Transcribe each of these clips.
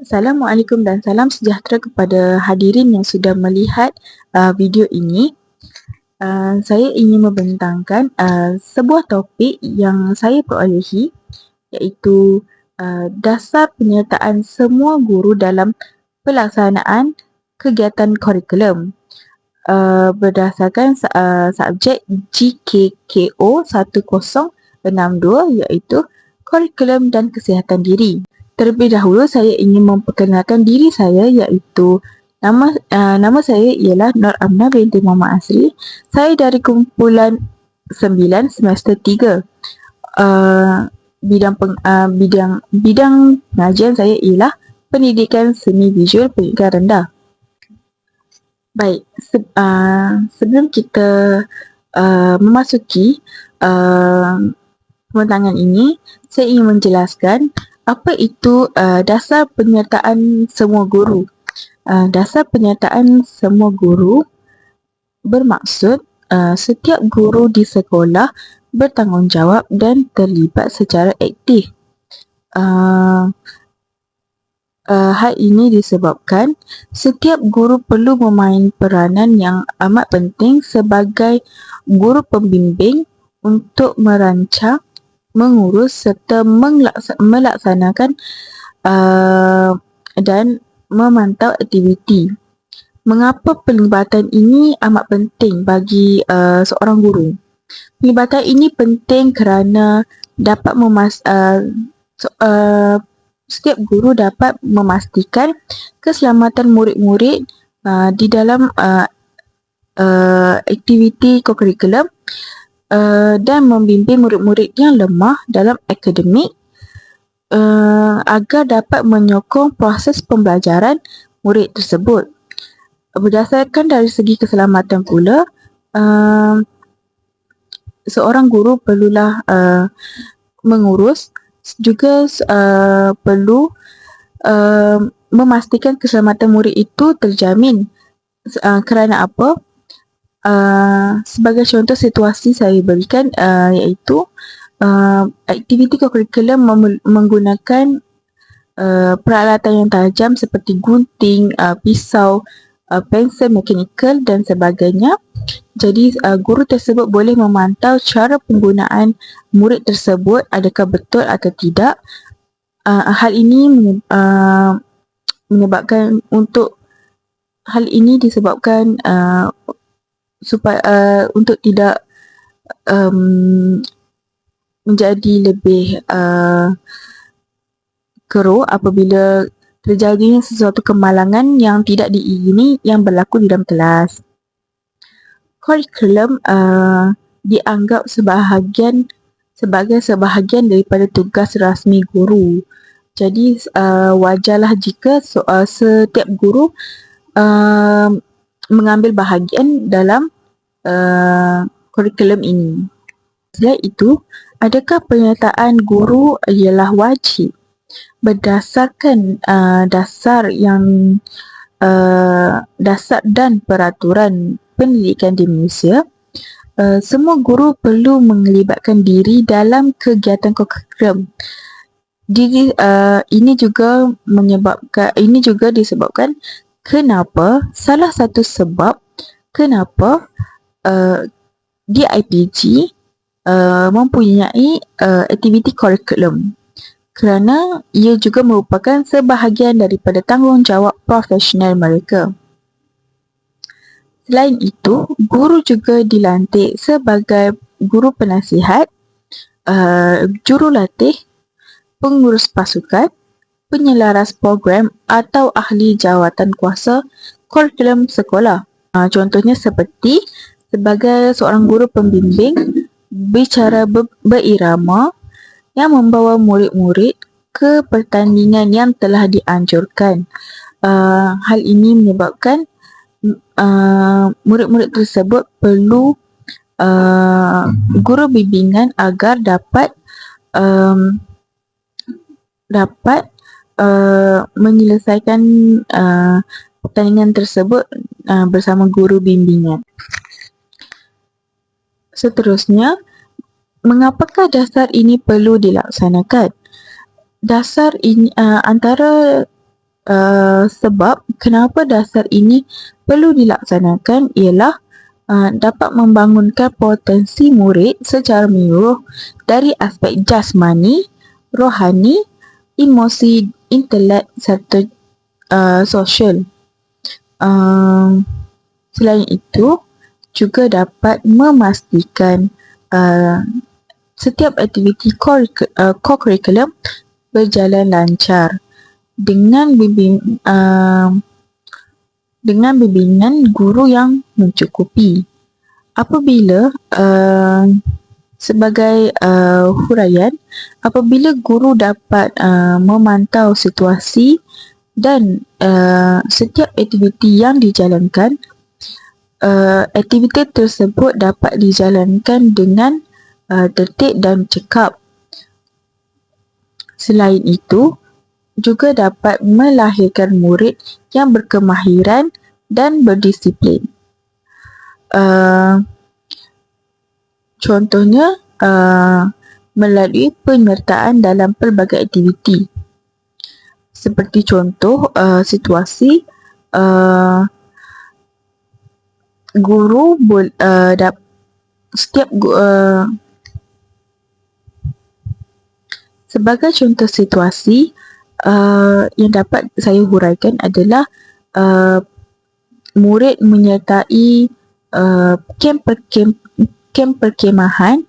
Assalamualaikum dan salam sejahtera kepada hadirin yang sudah melihat video ini. Saya ingin membentangkan sebuah topik yang saya perolehi, iaitu dasar penyertaan semua guru dalam pelaksanaan kegiatan kurikulum berdasarkan subjek GKKO 1062, iaitu kurikulum dan kesihatan diri. Terlebih dahulu saya ingin memperkenalkan diri saya, iaitu nama saya ialah Nur Amna binti Muhammad Asri. Saya dari kumpulan 9 semester 3. Bidang pengajian saya ialah pendidikan seni visual pendidikan rendah. Baik, sebelum kita memasuki pembentangan ini, saya ingin menjelaskan apa itu dasar penyertaan semua guru. Dasar penyertaan semua guru bermaksud setiap guru di sekolah bertanggungjawab dan terlibat secara aktif. Hal ini disebabkan setiap guru perlu memain peranan yang amat penting sebagai guru pembimbing untuk merancang, mengurus serta melaksanakan dan memantau aktiviti. Mengapa pelibatan ini amat penting bagi seorang guru? Pelibatan ini penting kerana dapat setiap guru dapat memastikan keselamatan murid-murid di dalam aktiviti kurikulum dan membimbing murid-murid yang lemah dalam akademik agar dapat menyokong proses pembelajaran murid tersebut. Berdasarkan dari segi keselamatan pula, seorang guru perlulah mengurus, juga perlu memastikan keselamatan murid itu terjamin. Kerana apa? Sebagai contoh situasi saya berikan, iaitu aktiviti kurikulum menggunakan peralatan yang tajam seperti gunting, pisau, pensel mekanikal dan sebagainya. Jadi guru tersebut boleh memantau cara penggunaan murid tersebut, adakah betul atau tidak. Hal ini disebabkan supaya untuk tidak menjadi lebih keruh apabila terjadinya sesuatu kemalangan yang tidak diingini yang berlaku di dalam kelas. Kurikulum dianggap sebagai sebahagian daripada tugas rasmi guru. Jadi wajarlah jika setiap guru mengambil bahagian dalam kurikulum ini. Selain itu, adakah penyertaan guru ialah wajib? Berdasarkan dasar dan peraturan pendidikan di Malaysia, semua guru perlu melibatkan diri dalam kegiatan kurikulum. Ini juga disebabkan kenapa, salah satu sebab kenapa DIPG mempunyai aktiviti kurikulum, kerana ia juga merupakan sebahagian daripada tanggungjawab profesional mereka. Selain itu, guru juga dilantik sebagai guru penasihat, jurulatih, pengurus pasukan, penyelaras program atau ahli jawatan kuasa kurikulum sekolah. Contohnya seperti sebagai seorang guru pembimbing bicara berirama yang membawa murid-murid ke pertandingan yang telah dianjurkan. Hal ini menyebabkan murid-murid tersebut perlu guru bimbingan agar dapat menyelesaikan pertandingan tersebut bersama guru bimbingan. Seterusnya, mengapakah dasar ini perlu dilaksanakan? Dasar ini antara Sebab kenapa dasar ini perlu dilaksanakan ialah dapat membangunkan potensi murid secara menyeluruh dari aspek jasmani, rohani, emosi, intelek serta sosial. Selain itu, juga dapat memastikan setiap aktiviti co-curriculum berjalan lancar dengan bimbingan guru yang mencukupi. Apabila sebagai huraian, apabila guru dapat memantau situasi dan setiap aktiviti yang dijalankan, aktiviti tersebut dapat dijalankan dengan tertib dan cekap. Selain itu, juga dapat melahirkan murid yang berkemahiran dan berdisiplin. Contohnya, melalui penyertaan dalam pelbagai aktiviti. Seperti contoh situasi guru sebagai contoh situasi yang dapat saya huraikan adalah murid menyertai kem perkemahan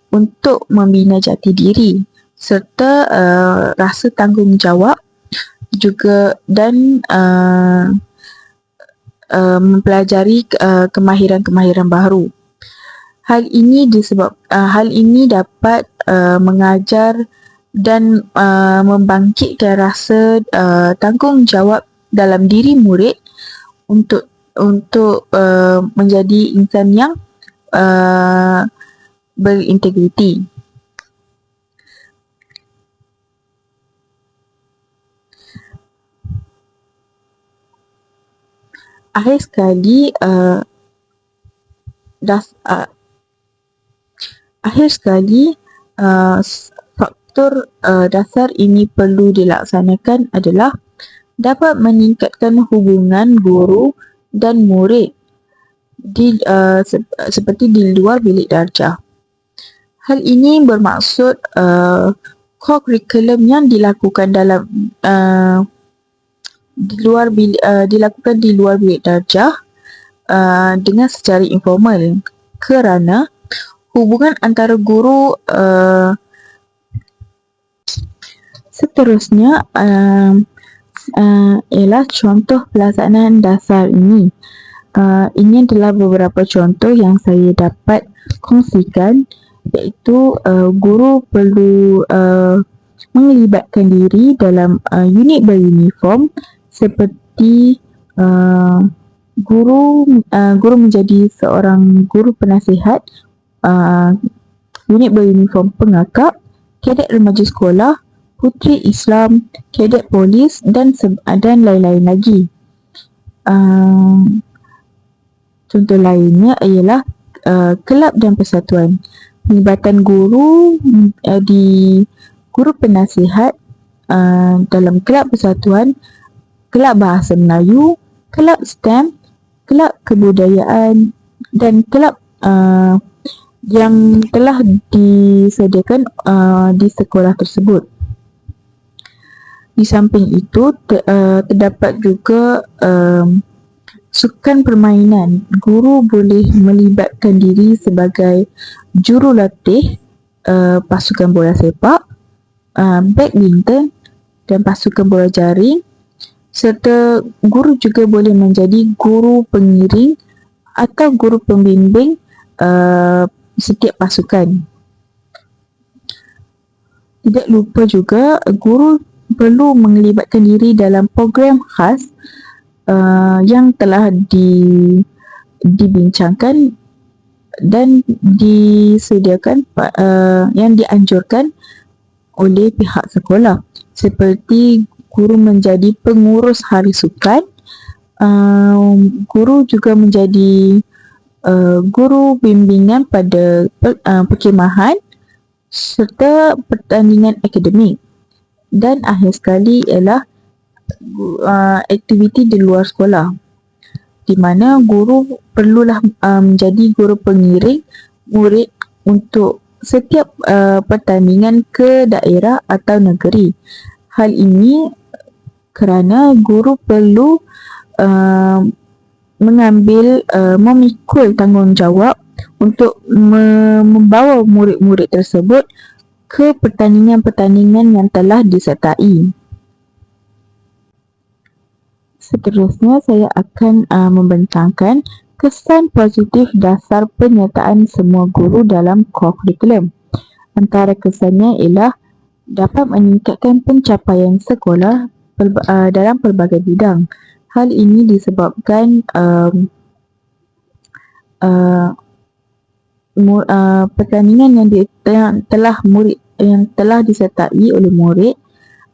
untuk membina jati diri serta rasa tanggungjawab juga dan mempelajari kemahiran-kemahiran baru. Hal ini dapat mengajar dan membangkitkan rasa tanggungjawab dalam diri murid untuk menjadi insan yang berintegriti. Akhir sekali, faktor dasar ini perlu dilaksanakan adalah dapat meningkatkan hubungan guru dan murid seperti di luar bilik darjah. Hal ini bermaksud co-curriculum yang dilakukan dilakukan di luar bilik darjah dengan secara informal, kerana hubungan antara guru seterusnya ialah contoh pelaksanaan dasar ini. Ini adalah beberapa contoh yang saya dapat kongsikan, iaitu guru perlu melibatkan diri dalam unit beruniform seperti guru menjadi seorang guru penasihat, unit beruniform pengakap, kadet remaja sekolah, puteri Islam, kadet polis dan lain-lain lagi. Contoh lainnya ialah kelab dan persatuan. Pelibatan guru di guru penasihat dalam kelab persatuan, kelab bahasa Melayu, kelab STEM, kelab kebudayaan dan kelab yang telah disediakan di sekolah tersebut. Di samping itu, terdapat juga sukan permainan. Guru boleh melibatkan diri sebagai jurulatih pasukan bola sepak, badminton dan pasukan bola jaring, serta guru juga boleh menjadi guru pengiring atau guru pembimbing setiap pasukan. Tidak lupa juga guru perlu melibatkan diri dalam program khas yang telah dibincangkan dan disediakan yang dianjurkan oleh pihak sekolah, seperti guru menjadi pengurus hari sukan, guru juga menjadi guru bimbingan pada perkhemahan serta pertandingan akademik. Dan akhir sekali ialah aktiviti di luar sekolah, di mana guru perlulah menjadi guru pengiring murid untuk setiap pertandingan ke daerah atau negeri. Hal ini kerana guru perlu memikul tanggungjawab untuk membawa murid-murid tersebut ke pertandingan-pertandingan yang telah disertai. Seterusnya, saya akan membentangkan kesan positif dasar penyertaan semua guru dalam core curriculum. Antara kesannya ialah dapat meningkatkan pencapaian sekolah dalam pelbagai bidang. Hal ini disebabkan pertandingan yang telah disertai oleh murid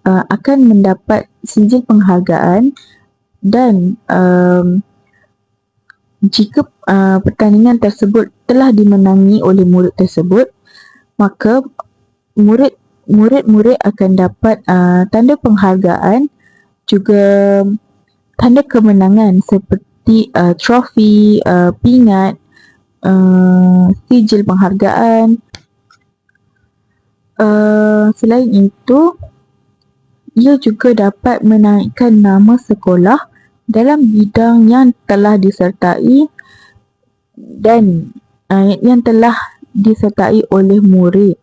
akan mendapat sijil penghargaan, dan jika pertandingan tersebut telah dimenangi oleh murid tersebut, maka murid-murid akan dapat tanda penghargaan, juga tanda kemenangan seperti trofi, pingat, sijil penghargaan. Selain itu, ia juga dapat menaikkan nama sekolah dalam bidang yang telah disertai dan yang telah disertai oleh murid,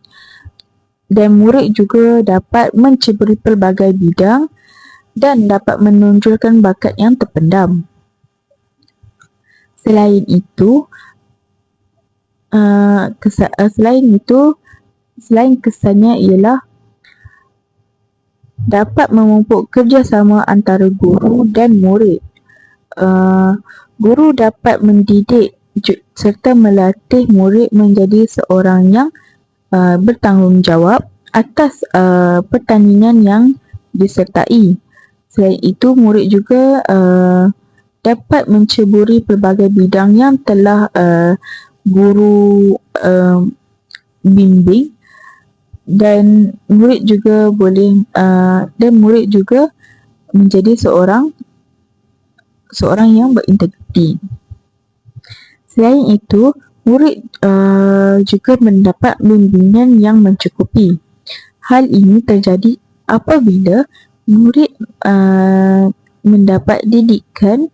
dan murid juga dapat menceburi pelbagai bidang dan dapat menonjolkan bakat yang terpendam. Selain itu, selain kesannya ialah dapat memupuk kerjasama antara guru dan murid. Guru dapat mendidik serta melatih murid menjadi seorang yang bertanggungjawab atas pertandingan yang disertai. Selain itu, murid juga dapat menceburi pelbagai bidang yang telah guru bimbing, dan murid juga menjadi seorang yang berintegriti. Selain itu, murid juga mendapat bimbingan yang mencukupi. Hal ini terjadi apabila murid mendapat didikan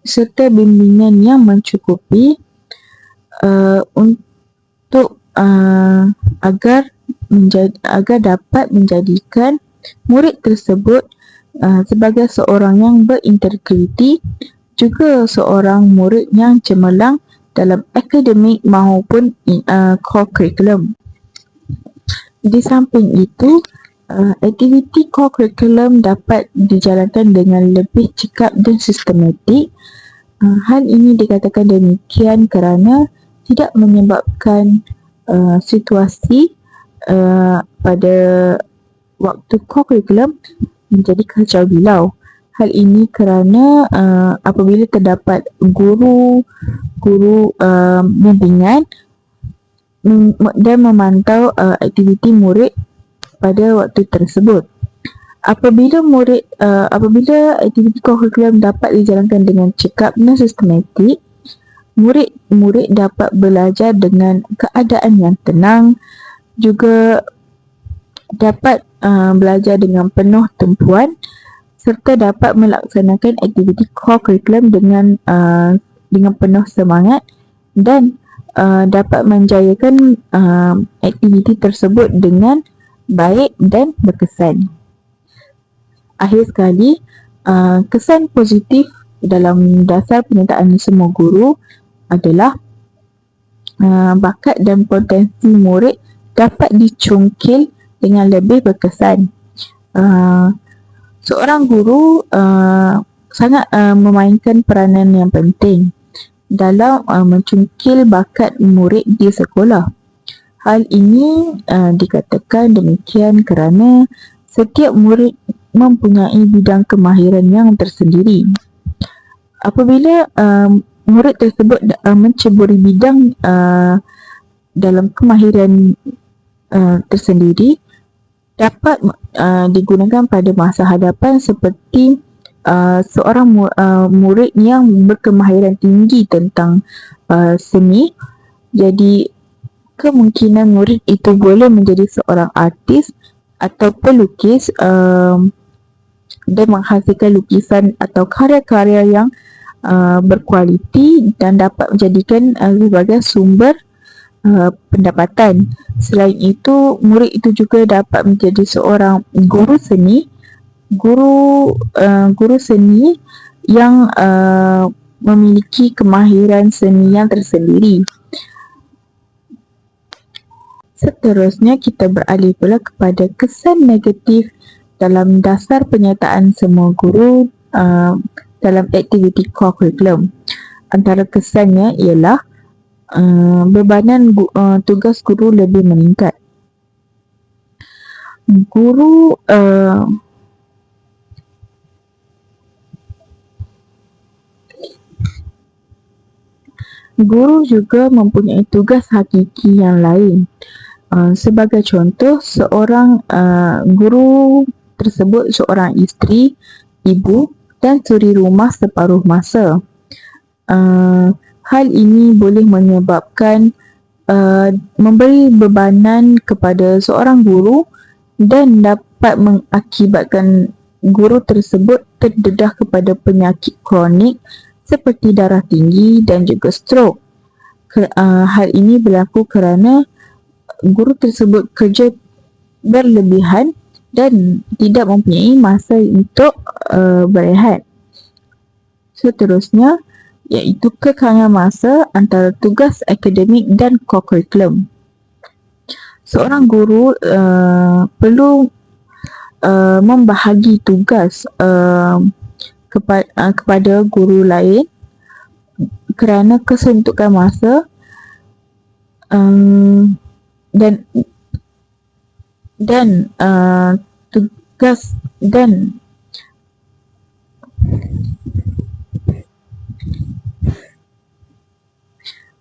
serta bimbingan yang mencukupi untuk agar dapat menjadikan murid tersebut sebagai seorang yang berintegriti, juga seorang murid yang cemerlang dalam akademik maupun core curriculum. Di samping itu, aktiviti core curriculum dapat dijalankan dengan lebih cekap dan sistematik. Hal ini dikatakan demikian kerana tidak menyebabkan situasi pada waktu core curriculum menjadi kacau bilau. Hal ini kerana apabila terdapat guru bimbingan dan memantau aktiviti murid pada waktu tersebut. Apabila aktiviti core curriculum dapat dijalankan dengan cekap dan sistematik, murid dapat belajar dengan keadaan yang tenang, juga dapat belajar dengan penuh tumpuan, serta dapat melaksanakan aktiviti core curriculum dengan penuh semangat, dan dapat menjayakan aktiviti tersebut dengan baik dan berkesan. Akhir sekali, kesan positif dalam dasar penyertaan semua guru adalah bakat dan potensi murid dapat dicungkil dengan lebih berkesan. Seorang guru sangat memainkan peranan yang penting dalam mencungkil bakat murid di sekolah. Hal ini dikatakan demikian kerana setiap murid mempunyai bidang kemahiran yang tersendiri. Apabila murid tersebut menceburi bidang dalam kemahiran tersendiri, dapat digunakan pada masa hadapan seperti seorang murid yang berkemahiran tinggi tentang seni. Jadi kemungkinan murid itu boleh menjadi seorang artis atau pelukis dan menghasilkan lukisan atau karya-karya yang berkualiti dan dapat menjadikan sebagai sumber pendapatan. Selain itu, murid itu juga dapat menjadi seorang guru seni, guru seni yang memiliki kemahiran seni yang tersendiri. Seterusnya, kita beralih pula kepada kesan negatif dalam dasar penyertaan semua guru dalam aktiviti core curriculum. Antara kesannya ialah bebanan tugas guru lebih meningkat. Guru juga mempunyai tugas hakiki yang lain. Sebagai contoh, seorang guru tersebut seorang isteri, ibu dan suri rumah separuh masa. Hal ini boleh menyebabkan memberi bebanan kepada seorang guru dan dapat mengakibatkan guru tersebut terdedah kepada penyakit kronik seperti darah tinggi dan juga stroke. Hal ini berlaku kerana guru tersebut kerja berlebihan dan tidak mempunyai masa untuk berehat. Seterusnya, iaitu kekangan masa antara tugas akademik dan core curriculum. Seorang guru perlu membahagi tugas kepada guru lain kerana kesuntukan masa dan tugas dan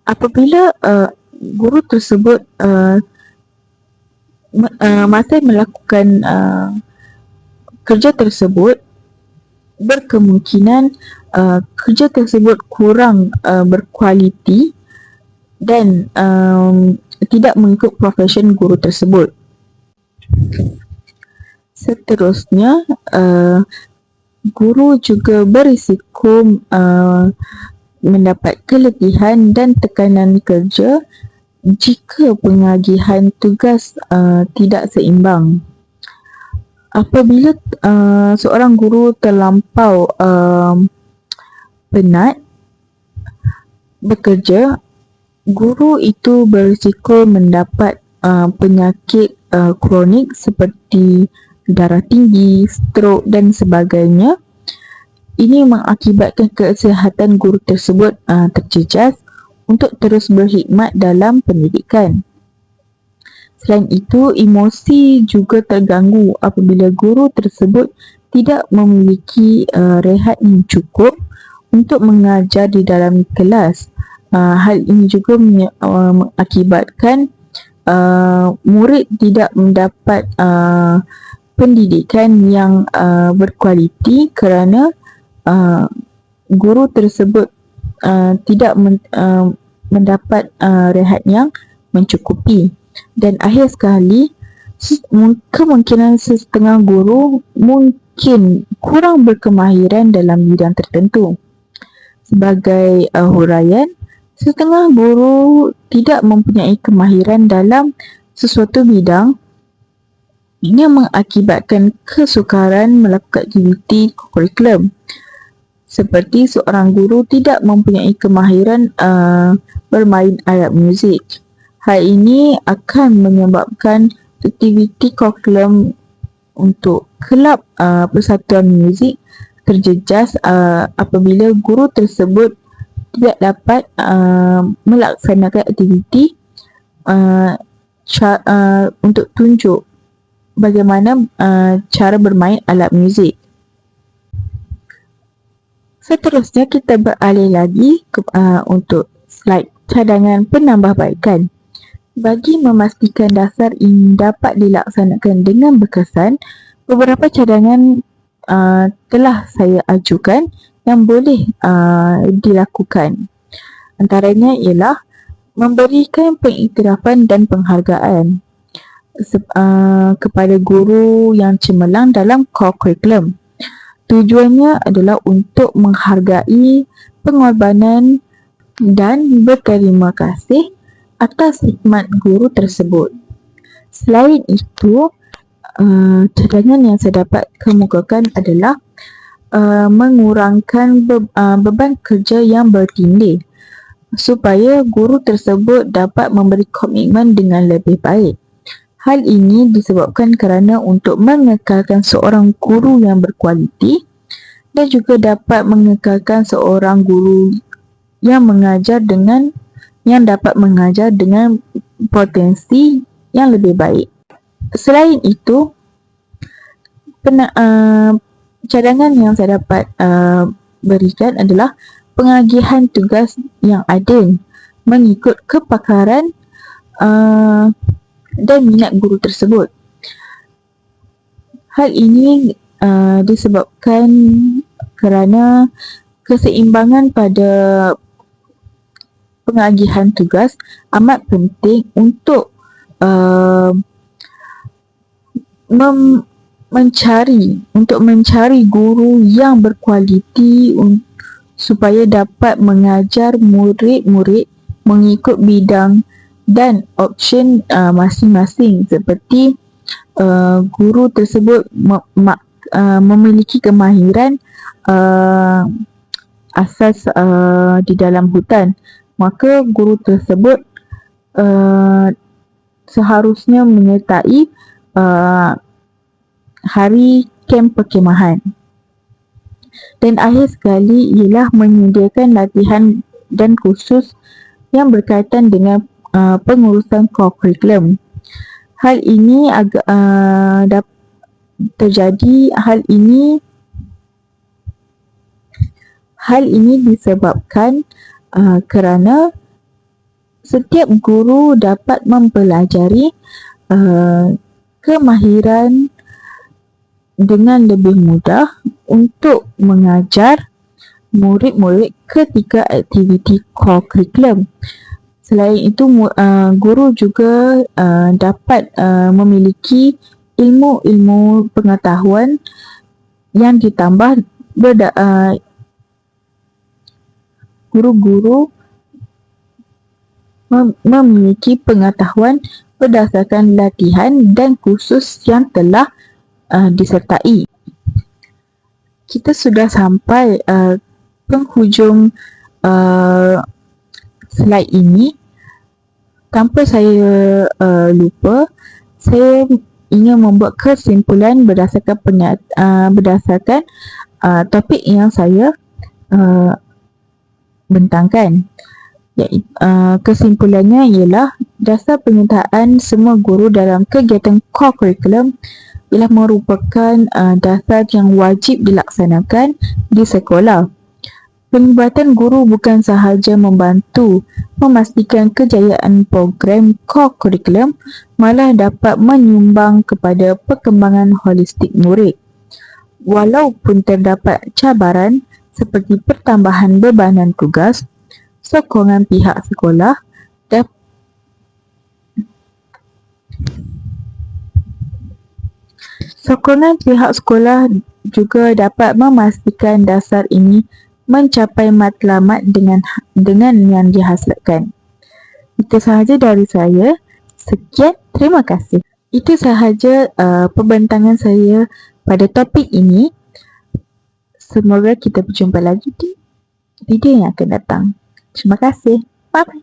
apabila guru tersebut masa melakukan kerja tersebut, berkemungkinan kerja tersebut kurang berkualiti dan tidak mengikut profesion guru tersebut. Seterusnya, guru juga berisiko mendapat keletihan dan tekanan kerja jika pengagihan tugas tidak seimbang. Apabila seorang guru terlampau penat bekerja, guru itu berisiko mendapat penyakit kronik seperti darah tinggi, stroke dan sebagainya. Ini mengakibatkan kesihatan guru tersebut terjejas untuk terus berkhidmat dalam pendidikan. Selain itu, emosi juga terganggu apabila guru tersebut tidak memiliki rehat yang cukup untuk mengajar di dalam kelas. Hal ini juga mengakibatkan murid tidak mendapat pendidikan yang berkualiti kerana guru tersebut tidak mendapat rehat yang mencukupi. Dan akhir sekali, kemungkinan setengah guru mungkin kurang berkemahiran dalam bidang tertentu. Sebagai huraian, setengah guru tidak mempunyai kemahiran dalam sesuatu bidang. Ini mengakibatkan kesukaran melakukan aktiviti kurikulum. Seperti seorang guru tidak mempunyai kemahiran bermain alat muzik. Hal ini akan menyebabkan aktiviti kurikulum untuk kelab persatuan muzik terjejas apabila guru tersebut tidak dapat melaksanakan aktiviti untuk tunjuk bagaimana cara bermain alat muzik. Seterusnya, kita beralih lagi untuk slide cadangan penambahbaikan. Bagi memastikan dasar ini dapat dilaksanakan dengan berkesan, beberapa cadangan telah saya ajukan yang boleh dilakukan. Antaranya ialah memberikan pengiktirafan dan penghargaan kepada guru yang cemerlang dalam core curriculum. Tujuannya adalah untuk menghargai pengorbanan dan berterima kasih atas khidmat guru tersebut. Selain itu, cadangan yang saya dapat kemukakan adalah mengurangkan beban kerja yang bertindih supaya guru tersebut dapat memberi komitmen dengan lebih baik. Hal ini disebabkan kerana untuk mengekalkan seorang guru yang berkualiti dan juga dapat mengekalkan seorang guru yang dapat mengajar dengan potensi yang lebih baik. Selain itu, cadangan yang saya dapat berikan adalah pengagihan tugas yang adil mengikut kepakaran dan minat guru tersebut. Hal ini disebabkan kerana keseimbangan pada pengagihan tugas amat penting untuk mencari guru yang berkualiti supaya dapat mengajar murid-murid mengikut bidang dan option masing-masing, seperti guru tersebut memiliki kemahiran asas di dalam hutan, maka guru tersebut seharusnya menyertai hari kem perkemahan. Dan akhir sekali ialah menyediakan latihan dan kursus yang berkaitan dengan pengurusan core curriculum. Hal ini Hal ini disebabkan kerana setiap guru dapat mempelajari kemahiran dengan lebih mudah untuk mengajar murid-murid ketika aktiviti core curriculum. Selain itu, guru juga dapat memiliki ilmu-ilmu pengetahuan yang ditambah guru-guru memiliki pengetahuan berdasarkan latihan dan kursus yang telah disertai. Kita sudah sampai penghujung slide ini. Tanpa saya lupa, saya ingin membuat kesimpulan berdasarkan topik yang saya bentangkan. Kesimpulannya ialah dasar penyertaan semua guru dalam kegiatan core curriculum ialah merupakan dasar yang wajib dilaksanakan di sekolah. Pelibatan guru bukan sahaja membantu memastikan kejayaan program core curriculum, malah dapat menyumbang kepada perkembangan holistik murid. Walaupun terdapat cabaran seperti pertambahan bebanan tugas, sokongan pihak sekolah juga dapat memastikan dasar ini mencapai matlamat dengan yang dihasilkan. Itu sahaja dari saya. Sekian, terima kasih. Itu sahaja pembentangan saya pada topik ini. Semoga kita berjumpa lagi di video yang akan datang. Terima kasih. Bye-bye.